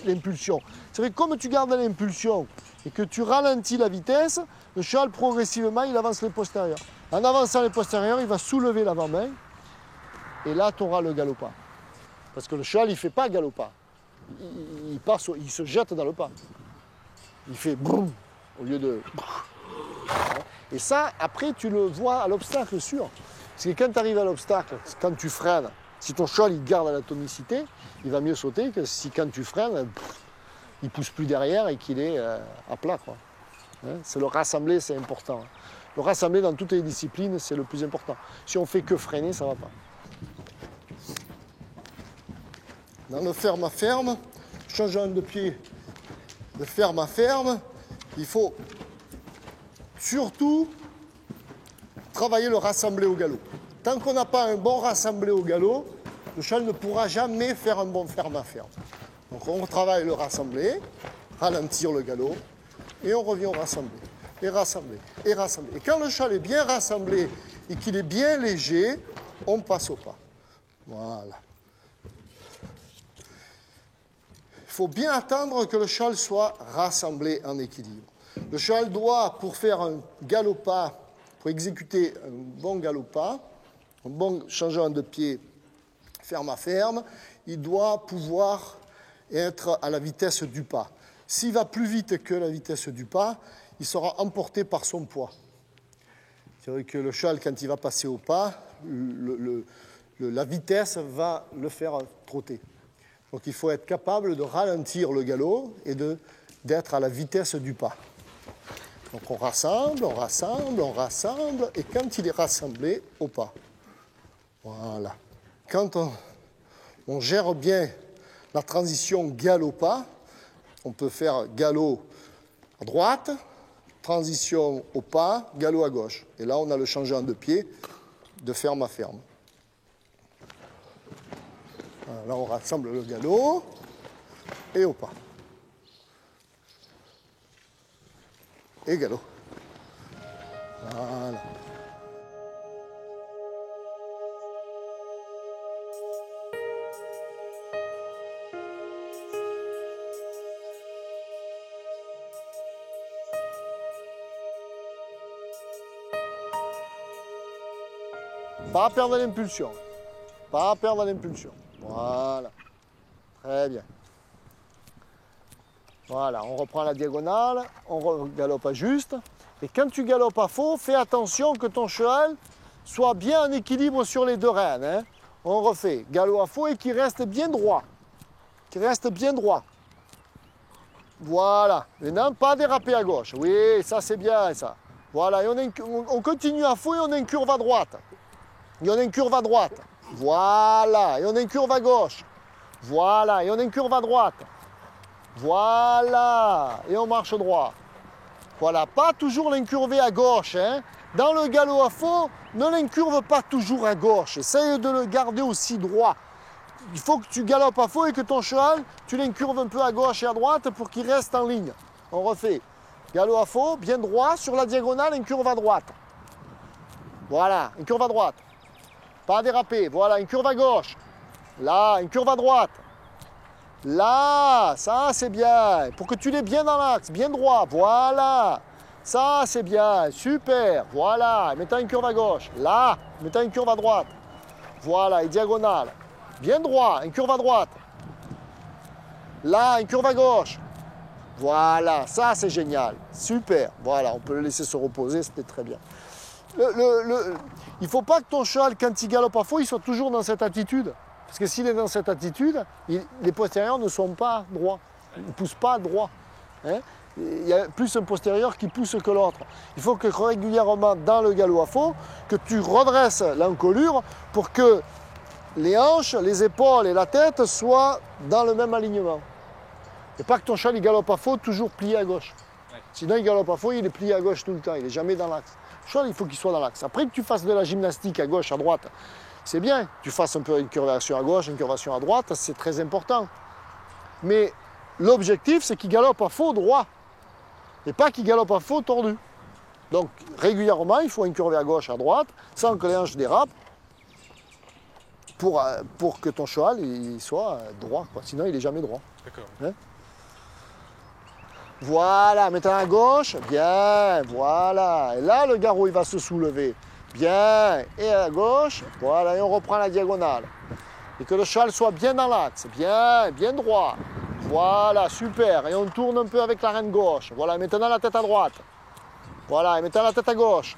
l'impulsion. C'est vrai que comme tu gardes l'impulsion et que tu ralentis la vitesse, le cheval progressivement il avance les postérieurs. En avançant les postérieurs, il va soulever l'avant-main et là tu auras le galopant. Parce que le cheval il ne fait pas galopant. Il se jette dans le pas. Il fait boum au lieu de. Et ça, après tu le vois à l'obstacle sûr. Parce que quand tu arrives à l'obstacle, quand tu freines, si ton cheval il garde la tonicité, il va mieux sauter que si quand tu freines, il ne pousse plus derrière et qu'il est à plat. Quoi. Hein, c'est le rassembler, c'est important. Le rassembler dans toutes les disciplines, c'est le plus important. Si on fait que freiner, ça ne va pas. Dans le ferme à ferme, changeant de pied de ferme à ferme, il faut surtout travailler le rassemblé au galop. Tant qu'on n'a pas un bon rassemblé au galop, le cheval ne pourra jamais faire un bon ferme à ferme. Donc on travaille le rassemblé, ralentir le galop, et on revient au rassemblé, et rassembler, et rassembler. Et quand le cheval est bien rassemblé et qu'il est bien léger, on passe au pas. Voilà. Il faut bien attendre que le cheval soit rassemblé en équilibre. Le cheval doit, pour faire un galoppas, pour exécuter un bon galoppas, un bon changement de pied ferme à ferme, il doit pouvoir être à la vitesse du pas. S'il va plus vite que la vitesse du pas, il sera emporté par son poids. C'est vrai que le cheval, quand il va passer au pas, la vitesse va le faire trotter. Donc il faut être capable de ralentir le galop et d'être à la vitesse du pas. Donc on rassemble, on rassemble, on rassemble, et quand il est rassemblé, au pas. Voilà. Quand on gère bien la transition galop-pas, on peut faire galop à droite, transition au pas, galop à gauche. Et là, on a le changement de pied de ferme à ferme. Voilà, là, on rassemble le galop et au pas. Et galop. Voilà. Pas à perdre l'impulsion. Pas à perdre l'impulsion. Voilà. Très bien. Voilà, on reprend la diagonale, on galope à juste. Et quand tu galopes à faux, fais attention que ton cheval soit bien en équilibre sur les deux rênes. Hein. On refait galop à faux et qu'il reste bien droit. Qu'il reste bien droit. Voilà. Maintenant, pas déraper à gauche. Oui, ça c'est bien ça. Voilà, et on continue à faux et on a une curve à droite. Et on a une curve à droite. Voilà, et on a une curve à gauche. Voilà, et on a une curve à droite. Voilà, et on marche droit. Voilà, pas toujours l'incurver à gauche. Hein. Dans le galop à faux, ne l'incurve pas toujours à gauche. Essaye de le garder aussi droit. Il faut que tu galopes à faux et que ton cheval, tu l'incurves un peu à gauche et à droite pour qu'il reste en ligne. On refait. Galop à faux, bien droit, sur la diagonale, une curve à droite. Voilà, une curve à droite. Pas déraper, voilà, une curve à gauche. Là, une curve à droite. Là, ça c'est bien. Pour que tu l'aies bien dans l'axe, bien droit. Voilà. Ça c'est bien. Super. Voilà. Mettons une curve à gauche. Là, mettons une curve à droite. Voilà, et diagonale. Bien droit, une curve à droite. Là, une curve à gauche. Voilà, ça c'est génial. Super. Voilà, on peut le laisser se reposer, c'était très bien. Il ne faut pas que ton cheval, quand il galope à faux, il soit toujours dans cette attitude. Parce que s'il est dans cette attitude, les postérieurs ne sont pas droits. Ils ne poussent pas droit. Hein. Il y a plus un postérieur qui pousse que l'autre. Il faut que régulièrement, dans le galop à faux, que tu redresses l'encolure pour que les hanches, les épaules et la tête soient dans le même alignement. Et pas que ton cheval il galope à faux toujours plié à gauche. Ouais. Sinon il galope à faux, il est plié à gauche tout le temps, il n'est jamais dans l'axe. Le cheval il faut qu'il soit dans l'axe. Après que tu fasses de la gymnastique à gauche, à droite, c'est bien. Tu fasses un peu une curvation à gauche, une curvation à droite, c'est très important. Mais l'objectif c'est qu'il galope à faux droit. Et pas qu'il galope à faux tordu. Donc régulièrement il faut incurver à gauche, à droite, sans que les hanches dérapent. Pour que ton cheval il soit droit, quoi. Sinon il n'est jamais droit. D'accord. Hein? Voilà, maintenant à gauche, bien, voilà. Et là, le garrot, il va se soulever. Bien, et à gauche, voilà, et on reprend la diagonale. Et que le cheval soit bien dans l'axe, bien, bien droit. Voilà, super. Et on tourne un peu avec la reine gauche. Voilà, maintenant la tête à droite. Voilà, et maintenant la tête à gauche.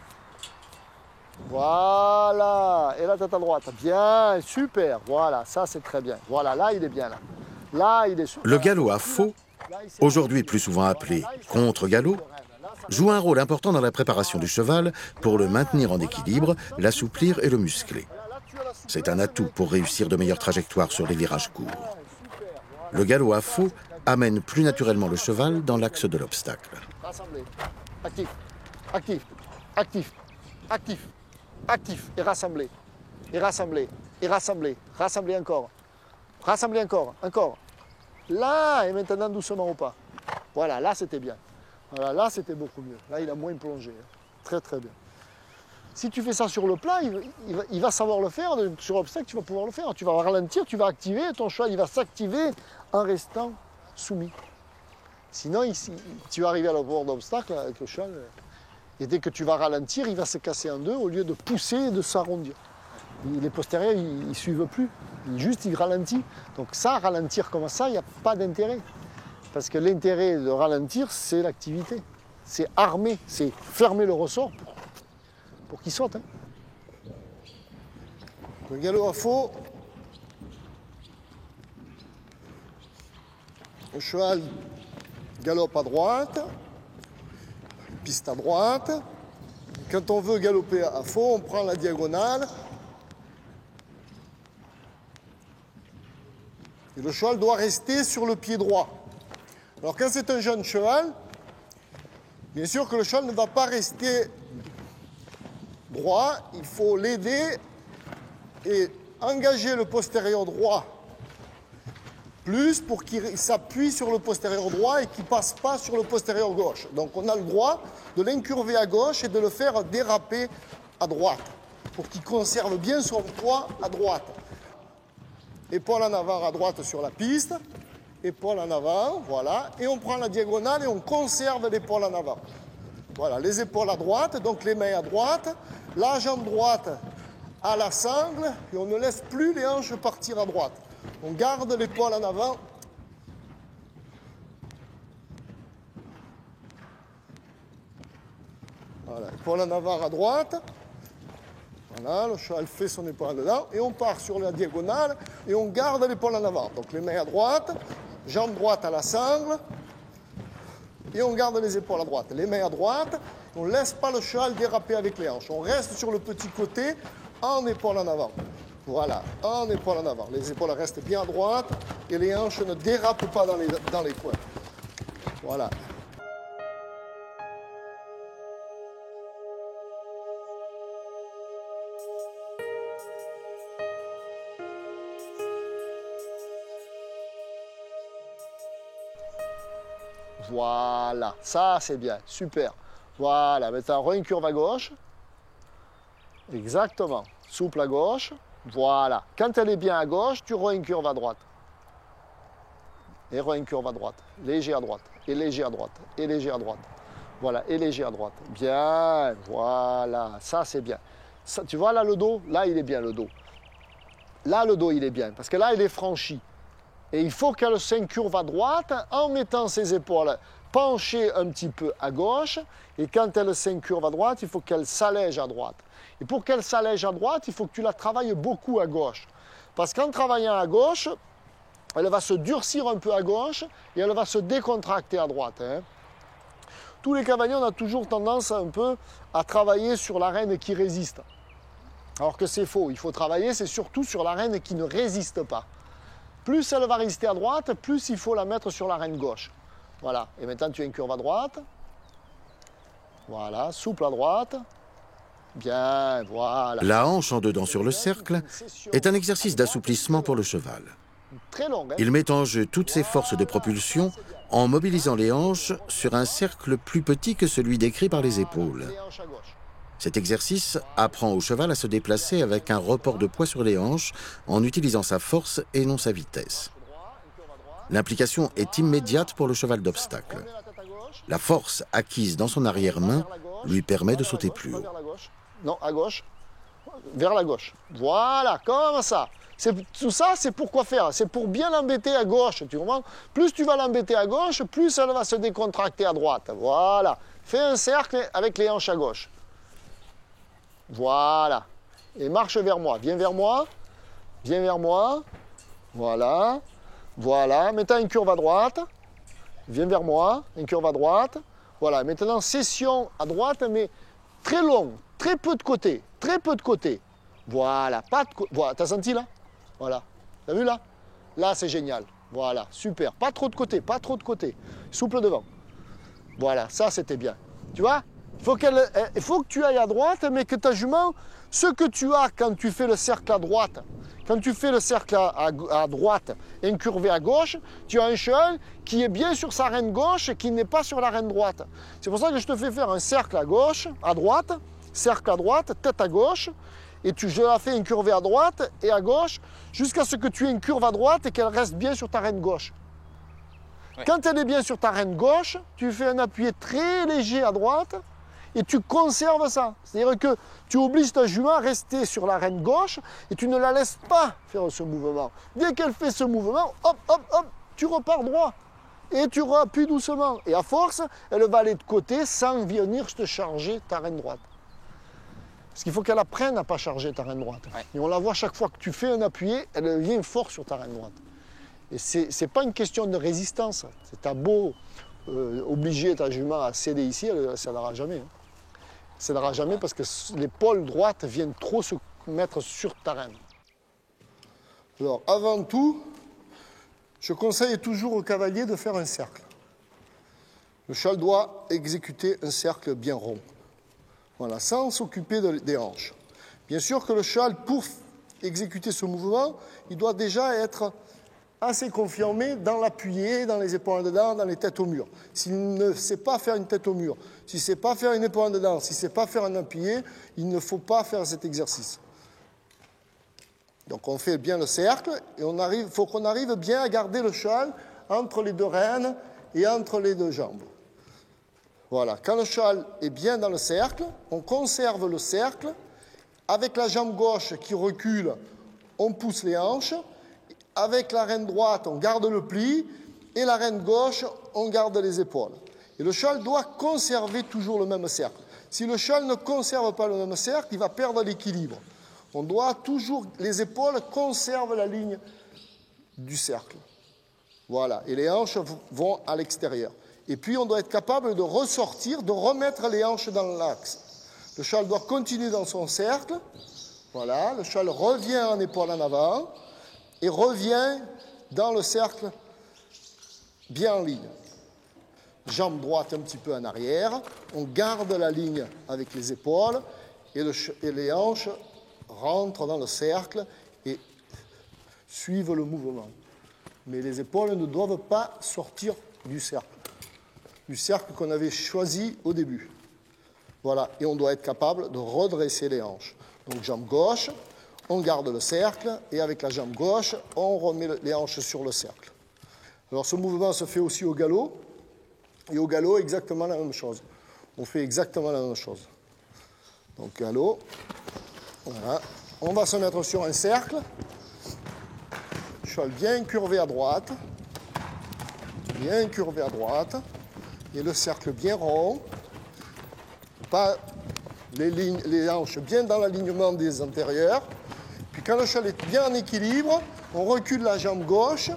Voilà, et la tête à droite. Bien, super. Voilà, ça c'est très bien. Voilà, là il est bien là. Là il est super. Le galop à faux, aujourd'hui plus souvent appelé contre-galop, joue un rôle important dans la préparation du cheval pour le maintenir en équilibre, l'assouplir et le muscler. C'est un atout pour réussir de meilleures trajectoires sur les virages courts. Le galop à faux amène plus naturellement le cheval dans l'axe de l'obstacle. Rassembler. Actif, actif, actif, actif, actif et rassembler. Et rassembler, et rassembler, rassembler encore. Rassembler encore, encore. Là, et maintenant doucement au pas. Voilà, là c'était bien. Voilà, là c'était beaucoup mieux. Là il a moins plongé. Très très bien. Si tu fais ça sur le plat, il va savoir le faire. Sur l'obstacle, tu vas pouvoir le faire. Tu vas ralentir, tu vas activer. Ton cheval il va s'activer en restant soumis. Sinon, tu vas arriver à la bord d'obstacle avec le cheval. Et dès que tu vas ralentir, il va se casser en deux au lieu de pousser et de s'arrondir. Les postérieurs, ils ne suivent plus. Il ralentit. Donc ça, ralentir comme ça, il n'y a pas d'intérêt. Parce que l'intérêt de ralentir, c'est l'activité. C'est armer, c'est fermer le ressort pour qu'il saute. Hein. Le galop à faux. Le cheval galope à droite. Piste à droite. Quand on veut galoper à faux, on prend la diagonale. Et le cheval doit rester sur le pied droit. Alors quand c'est un jeune cheval, bien sûr que le cheval ne va pas rester droit. Il faut l'aider et engager le postérieur droit plus pour qu'il s'appuie sur le postérieur droit et qu'il ne passe pas sur le postérieur gauche. Donc on a le droit de l'incurver à gauche et de le faire déraper à droite pour qu'il conserve bien son poids à droite. Épaule en avant à droite sur la piste, épaule en avant, voilà, et on prend la diagonale et on conserve l'épaule en avant. Voilà, les épaules à droite, donc les mains à droite, la jambe droite à la sangle et on ne laisse plus les hanches partir à droite. On garde l'épaule en avant. Voilà, épaule en avant à droite. Voilà, le cheval fait son épaule dedans et on part sur la diagonale et on garde l'épaule en avant. Donc les mains à droite, jambe droite à la sangle et on garde les épaules à droite. Les mains à droite, on ne laisse pas le cheval déraper avec les hanches. On reste sur le petit côté en épaule en avant. Voilà, en épaule en avant. Les épaules restent bien à droite et les hanches ne dérapent pas dans les coins. Voilà. Voilà, ça c'est bien, super. Voilà, maintenant une curve à gauche. Exactement, souple à gauche. Voilà, quand elle est bien à gauche, tu une curve à droite. Et une curve à droite, léger à droite, et léger à droite, et léger à droite. Voilà, et léger à droite. Bien, voilà, ça c'est bien. Ça, tu vois là le dos? Là il est bien le dos. Là le dos il est bien, parce que là il est franchi. Et il faut qu'elle s'incurve à droite en mettant ses épaules penchées un petit peu à gauche. Et quand elle s'incurve à droite, il faut qu'elle s'allège à droite. Et pour qu'elle s'allège à droite, il faut que tu la travailles beaucoup à gauche. Parce qu'en travaillant à gauche, elle va se durcir un peu à gauche et elle va se décontracter à droite. Hein. Tous les cavaliers, on a toujours tendance un peu à travailler sur l'arène qui résiste. Alors que c'est faux. Il faut travailler, c'est surtout sur l'arène qui ne résiste pas. Plus elle va résister à droite, plus il faut la mettre sur l'arène gauche. Voilà. Et maintenant, tu as une curve à droite. Voilà. Souple à droite. Bien, voilà. La hanche en dedans sur le cercle est un exercice d'assouplissement pour le cheval. Très long, hein? Il met en jeu toutes ses forces de propulsion en mobilisant les hanches sur un cercle plus petit que celui décrit par les épaules. Cet exercice apprend au cheval à se déplacer avec un report de poids sur les hanches en utilisant sa force et non sa vitesse. L'implication est immédiate pour le cheval d'obstacle. La force acquise dans son arrière-main lui permet de sauter plus haut. Non, à gauche. Vers la gauche. Voilà, comme ça. Tout ça, c'est pour quoi faire? C'est pour bien l'embêter à gauche, tu comprends? Plus tu vas l'embêter à gauche, plus elle va se décontracter à droite. Voilà. Fais un cercle avec les hanches à gauche. Voilà. Et marche vers moi. Viens vers moi. Viens vers moi. Voilà. Voilà. Maintenant, une curve à droite. Viens vers moi. Une curve à droite. Voilà. Maintenant, session à droite, mais très long. Très peu de côté. Très peu de côté. Voilà. Pas de côté. Voilà. T'as senti là? Voilà. T'as vu là? Là, c'est génial. Voilà. Super. Pas trop de côté. Pas trop de côté. Souple devant. Voilà. Ça, c'était bien. Tu vois? Il faut que tu ailles à droite, mais que ta jument, ce que tu as quand tu fais le cercle à droite, quand tu fais le cercle à droite et incurvé à gauche, tu as un cheval qui est bien sur sa reine gauche et qui n'est pas sur la reine droite. C'est pour ça que je te fais faire un cercle à gauche, à droite, cercle à droite, tête à gauche, et je la fais incurver à droite et à gauche jusqu'à ce que tu aies une curve à droite et qu'elle reste bien sur ta reine gauche. Ouais. Quand elle est bien sur ta reine gauche, tu fais un appui très léger à droite, et tu conserves ça. C'est-à-dire que tu obliges ta jument à rester sur la reine gauche et tu ne la laisses pas faire ce mouvement. Dès qu'elle fait ce mouvement, hop, hop, hop, tu repars droit. Et tu appuies doucement. Et à force, elle va aller de côté sans venir te charger ta reine droite. Parce qu'il faut qu'elle apprenne à ne pas charger ta reine droite. Ouais. Et on la voit chaque fois que tu fais un appuyé, elle vient fort sur ta reine droite. Et ce n'est pas une question de résistance. C'est à beau obliger ta jument à céder ici, elle ne cédera jamais. Hein. Elle ne cédera jamais parce que l'épaule droite vient trop se mettre sur ta reine. Alors, avant tout, je conseille toujours au cavalier de faire un cercle. Le cheval doit exécuter un cercle bien rond. Voilà, sans s'occuper des hanches. Bien sûr que le cheval, pour exécuter ce mouvement, il doit déjà être assez confirmé dans l'appuyé, dans les épaules en dedans, dans les têtes au mur. S'il ne sait pas faire une tête au mur, s'il ne sait pas faire une épaule en dedans, s'il ne sait pas faire un appuyé, il ne faut pas faire cet exercice. Donc on fait bien le cercle et il faut qu'on arrive bien à garder le cheval entre les deux rênes et entre les deux jambes. Voilà, quand le cheval est bien dans le cercle, on conserve le cercle Avec la jambe gauche qui recule, on pousse les hanches. Avec la reine droite, on garde le pli. Et la reine gauche, on garde les épaules. Et le cheval doit conserver toujours le même cercle. Si le cheval ne conserve pas le même cercle, il va perdre l'équilibre. On doit toujours, les épaules conservent la ligne du cercle. Voilà, et les hanches vont à l'extérieur. Et puis on doit être capable de ressortir, de remettre les hanches dans l'axe. Le cheval doit continuer dans son cercle. Voilà, le cheval revient en épaule en avant et revient dans le cercle bien en ligne. Jambe droite un petit peu en arrière. On garde la ligne avec les épaules et les hanches rentrent dans le cercle et suivent le mouvement. Mais les épaules ne doivent pas sortir du cercle qu'on avait choisi au début. Voilà, et on doit être capable de redresser les hanches. Donc jambe gauche, on garde le cercle, et avec la jambe gauche, on remet les hanches sur le cercle. Alors ce mouvement se fait aussi au galop, et au galop, exactement la même chose. On fait exactement la même chose. Donc galop, voilà. On va se mettre sur un cercle. Cheval bien curvé à droite, et le cercle bien rond, pas les hanches bien dans l'alignement des antérieurs. Puis quand le cheval est bien en équilibre, on recule la jambe gauche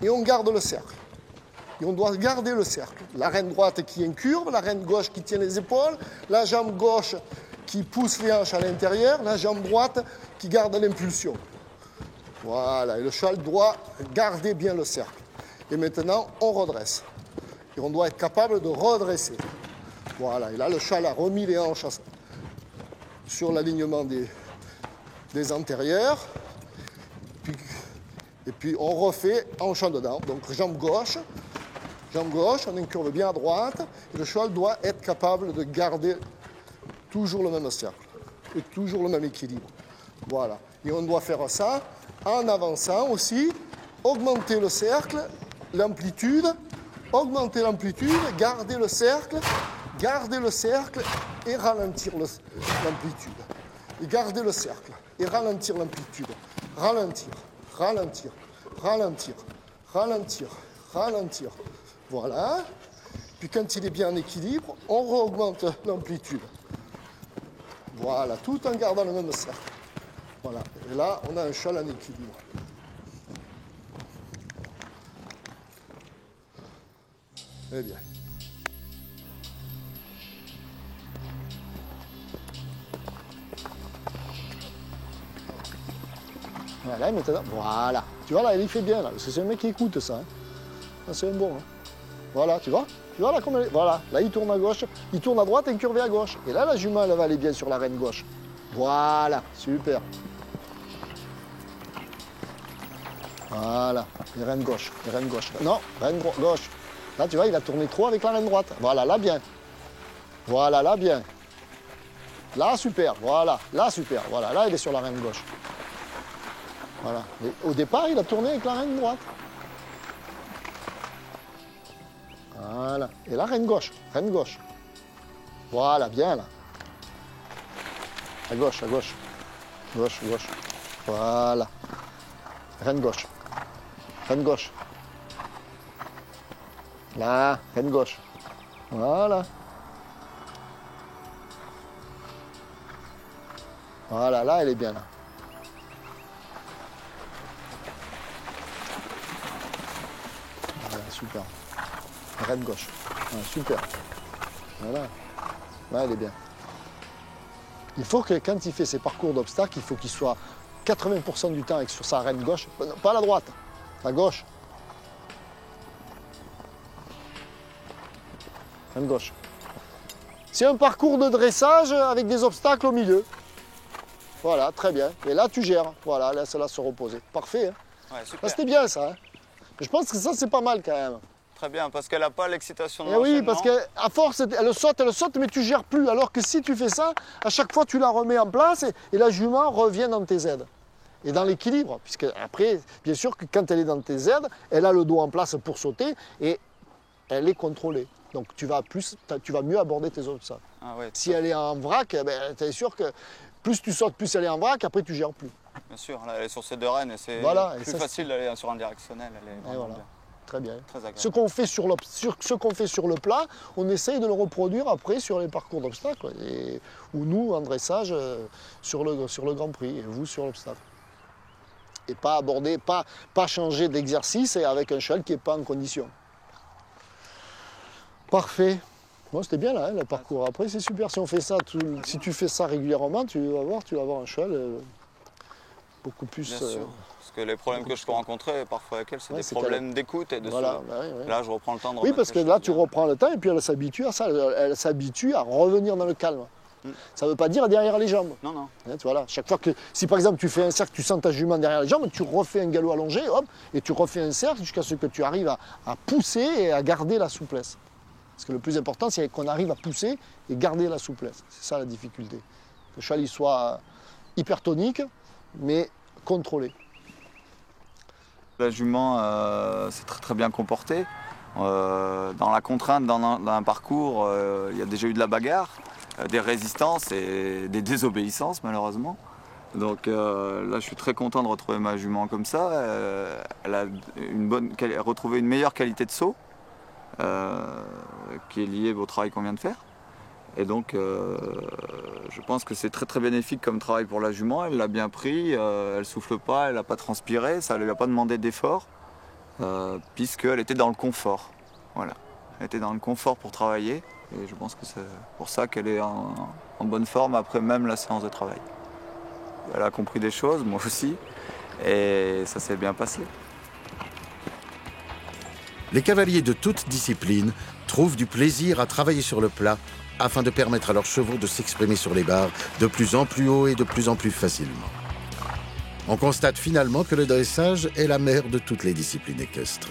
et on garde le cercle. Et on doit garder le cercle. La reine droite qui incurve, la reine gauche qui tient les épaules, la jambe gauche qui pousse les hanches à l'intérieur, la jambe droite qui garde l'impulsion. Voilà, et le cheval doit garder bien le cercle. Et maintenant, on redresse. Et on doit être capable de redresser. Voilà, et là, le cheval a remis les hanches sur l'alignement des antérieurs. Et puis, on refait hanche en dedans. Donc, jambe gauche, on incurve bien à droite. Et le cheval doit être capable de garder toujours le même cercle et toujours le même équilibre. Voilà, et on doit faire ça en avançant aussi, augmenter le cercle, l'amplitude, augmenter l'amplitude, garder le cercle et ralentir l'amplitude. Et garder le cercle et ralentir l'amplitude. Ralentir, ralentir, ralentir, ralentir, ralentir. Voilà. Puis quand il est bien en équilibre, on re-augmente l'amplitude. Voilà, tout en gardant le même cercle. Voilà, et là, on a un cheval en équilibre. Eh bien. Voilà, maintenant, voilà. Tu vois, là, il fait bien, là. C'est un mec qui écoute ça. Hein. C'est un bon. Hein. Voilà, tu vois? Tu vois, là, comme elle est. Voilà, là, il tourne à gauche, il tourne à droite, incurvé à gauche. Et là, la jument, elle va aller bien sur la reine gauche. Voilà, super. Voilà, les reines gauche, les reines gauche. Non, reine gauche. Là, tu vois, il a tourné trop avec la reine droite. Voilà, là, bien. Voilà, là, bien. Là, super. Voilà, là, super. Voilà, là, il est sur la reine gauche. Voilà. Et au départ, il a tourné avec la reine droite. Voilà. Et là, reine gauche, reine gauche. Voilà, bien, là. À gauche, à gauche. Gauche, gauche. Voilà. Reine gauche. Reine gauche. Là, reine gauche. Voilà. Voilà, là, elle est bien, là. Voilà, super. Reine gauche. Voilà, super. Voilà. Là, elle est bien. Il faut que quand il fait ses parcours d'obstacles, il faut qu'il soit 80% du temps sur sa reine gauche. Pas la droite, la gauche. Reine gauche. C'est un parcours de dressage avec des obstacles au milieu. Voilà, très bien. Et là, tu gères. Voilà, laisse-la se reposer. Parfait. Hein. Ouais, super. Là, c'était bien, ça. Hein. Je pense que ça, c'est pas mal quand même. Très bien, parce qu'elle n'a pas l'excitation de Eh oui, l'enchaînement. parce qu'à force, elle saute, mais tu gères plus. Alors que si tu fais ça, à chaque fois, tu la remets en place et la jument revient dans tes aides. Et dans l'équilibre. Puisque après, bien sûr que quand elle est dans tes aides, elle a le dos en place pour sauter et elle est contrôlée. Donc tu vas mieux aborder tes obstacles. Ah ouais, si elle est en vrac, tu es sûr que plus tu sautes, plus elle est en vrac, après tu gères plus. Bien sûr, là, elle est sur ses 2 rênes et c'est Voilà, et plus ça, facile d'aller sur un directionnel. Elle est vraiment voilà. bien. Très bien. Très agréable. Ce qu'on fait sur le plat, on essaye de le reproduire après sur les parcours d'obstacles. Ou nous, en dressage, sur le Grand Prix, et vous sur l'obstacle. Et pas aborder, pas changer d'exercice et avec un cheval qui n'est pas en condition. Parfait. Bon, c'était bien là, hein, le parcours. Après, c'est super. Si on fait ça, si tu fais ça régulièrement, tu vas avoir un cheval beaucoup plus. Bien sûr. Parce que les problèmes que je peux rencontrer parfois avec elle, c'est des problèmes d'écoute et de voilà, souffle. Là, je reprends le temps de Oui, parce que là, tu reprends le temps et puis elle s'habitue à ça. Elle s'habitue à revenir dans le calme. Ça ne veut pas dire derrière les jambes. Non, non. Hein, voilà. Chaque fois que, si par exemple tu fais un cercle, tu sens ta jument derrière les jambes, tu refais un galop allongé, hop, et tu refais un cercle jusqu'à ce que tu arrives à pousser et à garder la souplesse. Parce que le plus important, c'est qu'on arrive à pousser et garder la souplesse. C'est ça la difficulté. Que le cheval il soit hypertonique, mais contrôlé. La jument s'est très très bien comportée. Dans la contrainte, dans un parcours, il y a déjà eu de la bagarre, des résistances et des désobéissances malheureusement. Donc là, je suis très content de retrouver ma jument comme ça. Elle a retrouvé une meilleure qualité de saut, qui est liée au travail qu'on vient de faire. Et donc, je pense que c'est très très bénéfique comme travail pour la jument. Elle l'a bien pris, elle ne souffle pas, elle n'a pas transpiré, ça ne lui a pas demandé d'effort, puisqu'elle était dans le confort. Voilà. Elle était dans le confort pour travailler, et je pense que c'est pour ça qu'elle est en bonne forme après même la séance de travail. Elle a compris des choses, moi aussi, et ça s'est bien passé. Les cavaliers de toute discipline trouvent du plaisir à travailler sur le plat afin de permettre à leurs chevaux de s'exprimer sur les barres de plus en plus haut et de plus en plus facilement. On constate finalement que le dressage est la mère de toutes les disciplines équestres.